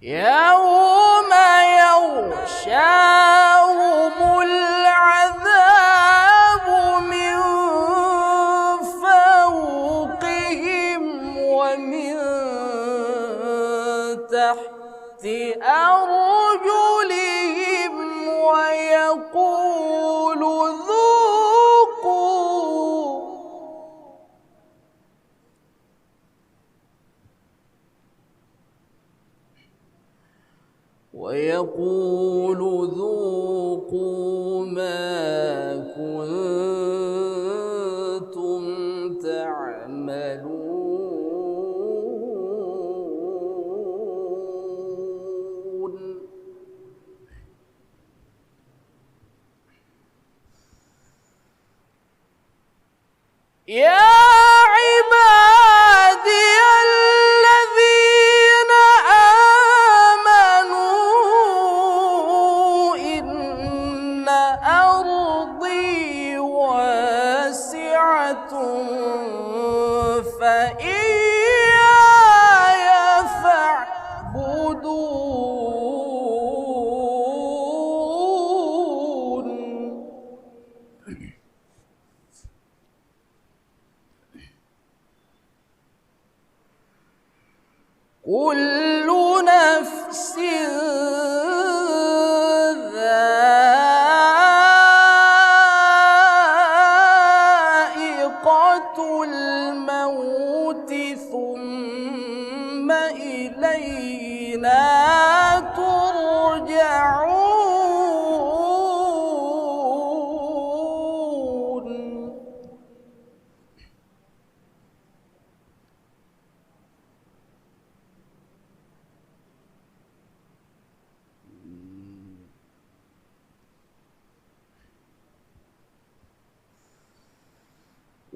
يوم يغشاهم العذاب من فوقهم ومن تحت أرجلهم ويقول ذوقوا ما كنتم تعملون. يا عبادي الذين آمنوا إن أرضي واسعة فإياي فاعبدون. كل نفس ذائقة الموت ثم إلينا ترجعون.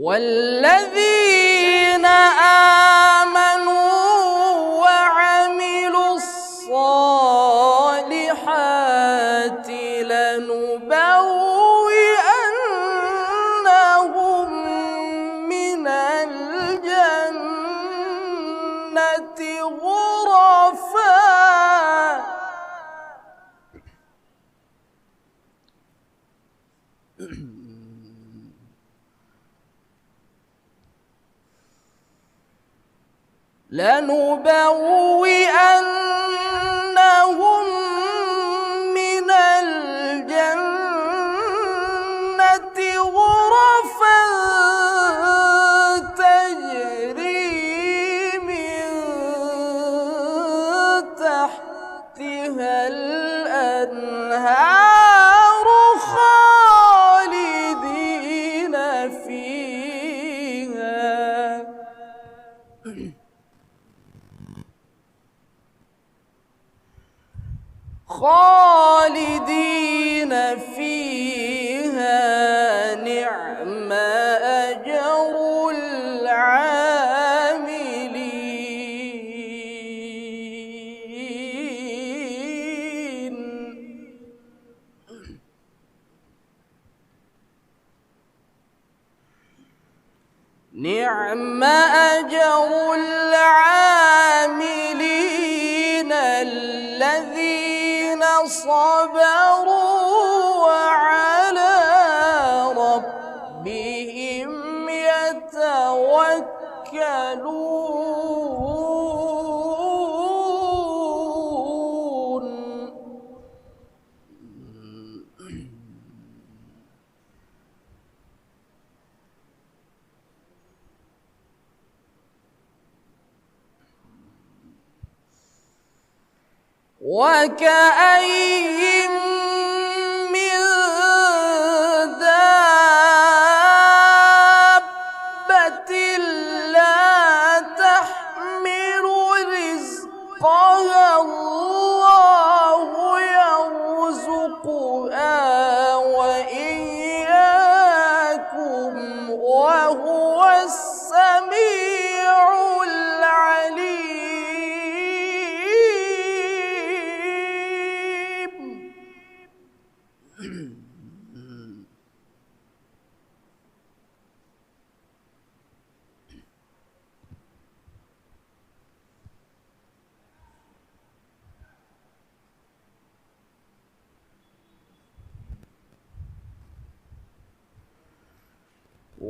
والذين آمنوا وعملوا الصالحات لنبوئنهم من الجنة غرفا لنبوئنهم من الجنة غرفا تجري من تحتها الأنهار خالدين فيها نعم أجر العاملين. نعم أجر العاملين الذين صبروا وعلى ربهم يتوكلون. وكأي من دابة لا تحمل رزقها الله يرزقها وإياكم وهو السميع العليم.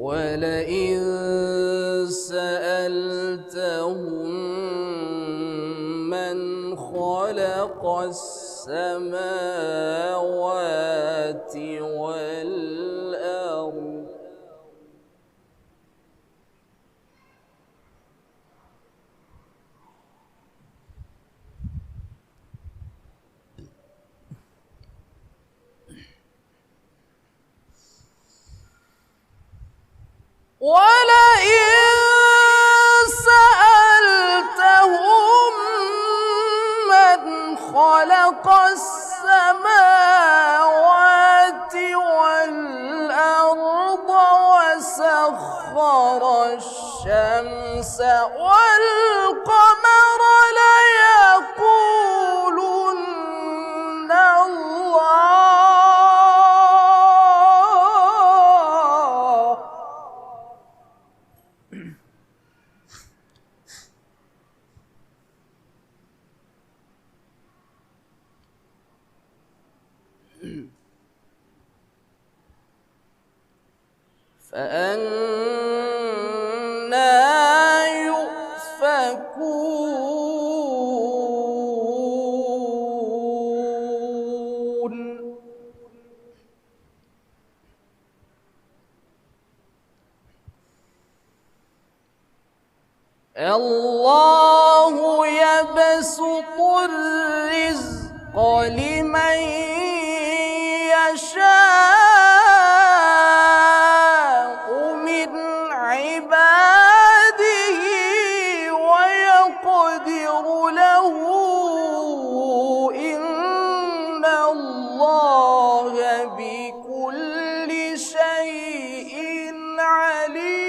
ولئن سألتهم من خلق السماوات والأرض خلق السماوات والأرض وسخر الشمس والقمر ليقولن الله فأنى يؤفكون الله يبسط الرزق لمن يشاء من عباده ويقدر له إن الله بكل شيء عليم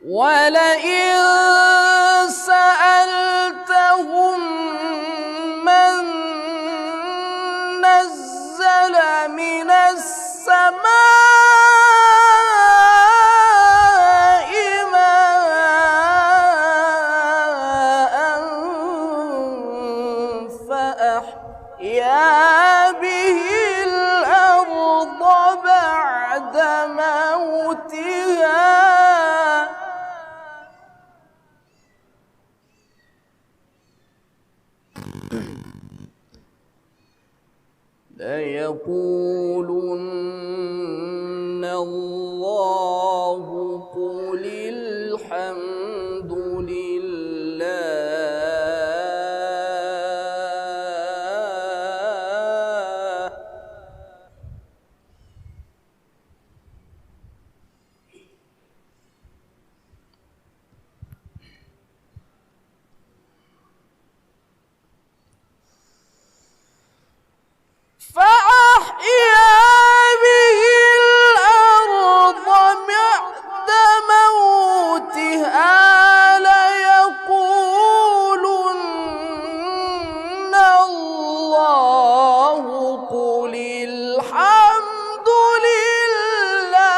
ولئن سألتهم من نزل من السماء ماء فأحيا به الأرض بعد موتها ليقولن الله قل الحمد لله فأحيا به الأرض بعد موتها ليقولن الله قل الحمد لله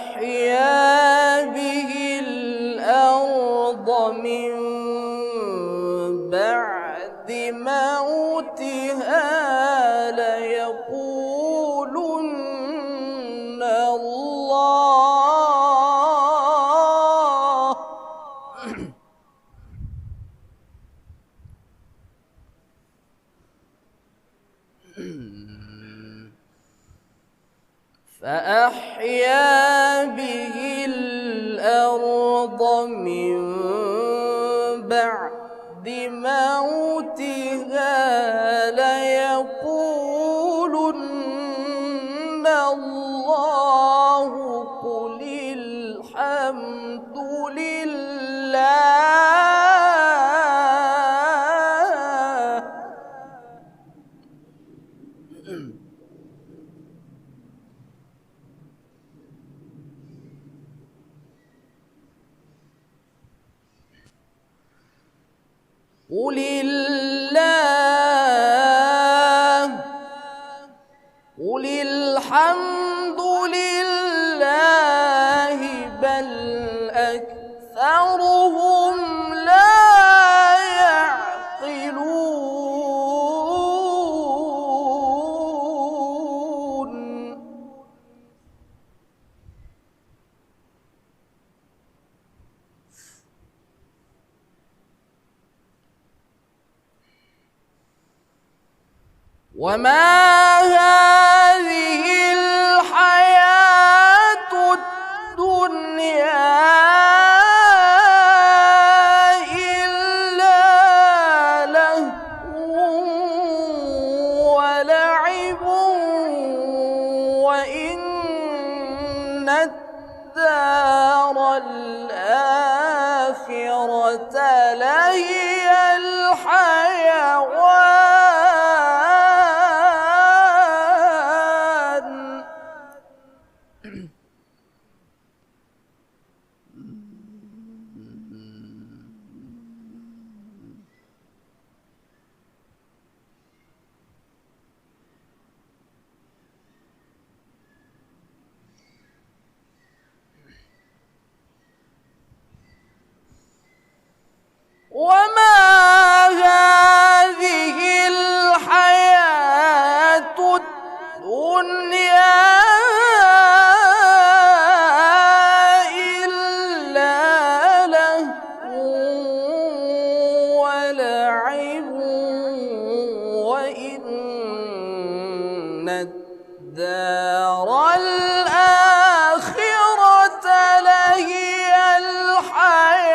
فأحيا به الأرض من بعد موتها ليقولن الله فأحيا به الأرض من بعد موتها ليقولن الله قل الحمد لله قل الله قل الحمد لله بل أكثرهم لا يعقلون. وما هذه الحياة الدنيا إلا لهو ولعب وإن الدار الآخرة لهي الحيوان. وما هذه الحياة الدنيا إلا لهو ولعب وإن الدار الآخرة لهي الحيوان.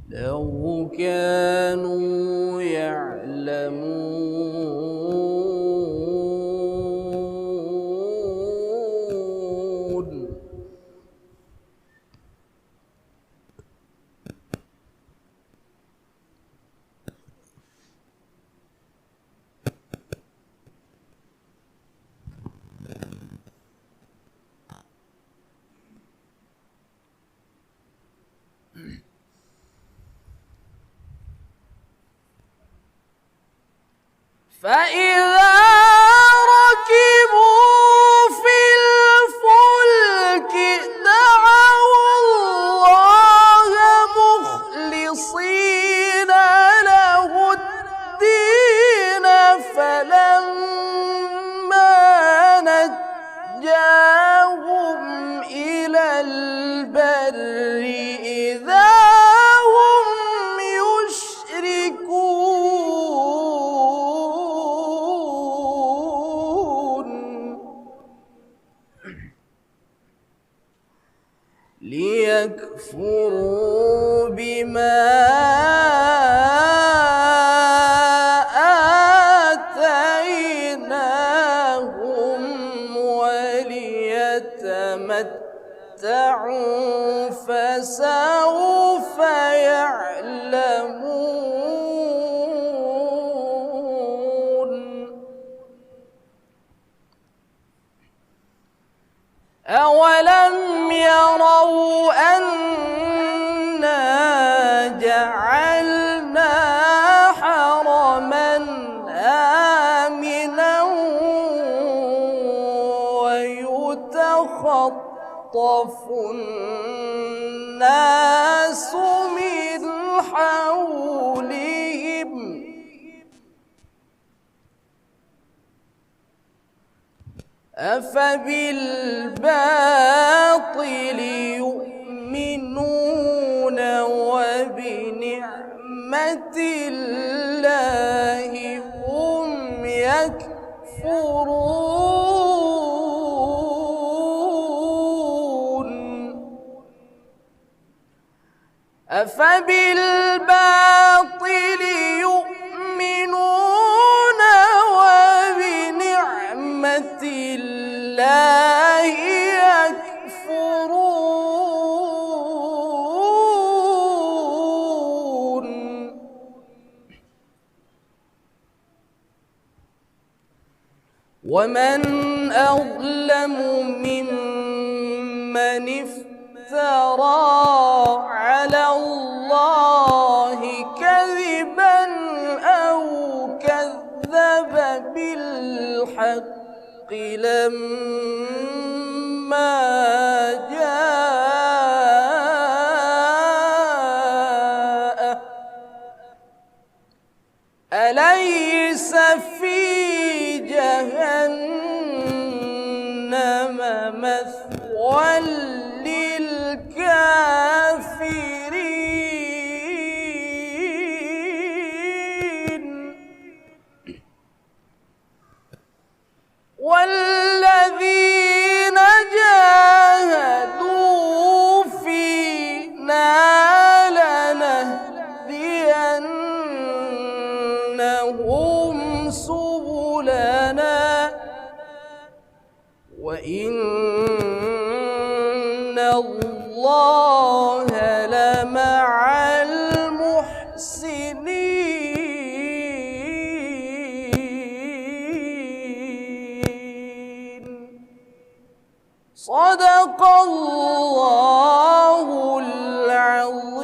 لو كانوا يعلمون. فإذا ركبوا في الفلك دعوا الله مخلصين له الدين فلما نجاهم إلى البر إذا هم يشركون. ليكفروا بما آتيناهم وليتمتعوا فسوف يعلمون. أولم يروا أنا جعلنا حرما آمنا ويتخطف الناس من حولهم أفبالباطل يؤمنون وبنعمة الله هم يكفرون. أفبالباطل يؤمنون وبنعمة ومن أظلم ممن افترى على الله كذبا أو كذب بالحق لما جاءه أليس في جهنم مثوى للكافرين والذين جاهدوا فينا لنهدينهم سبلنا وإن الله لمع المحسنين. صدق الله العظيم.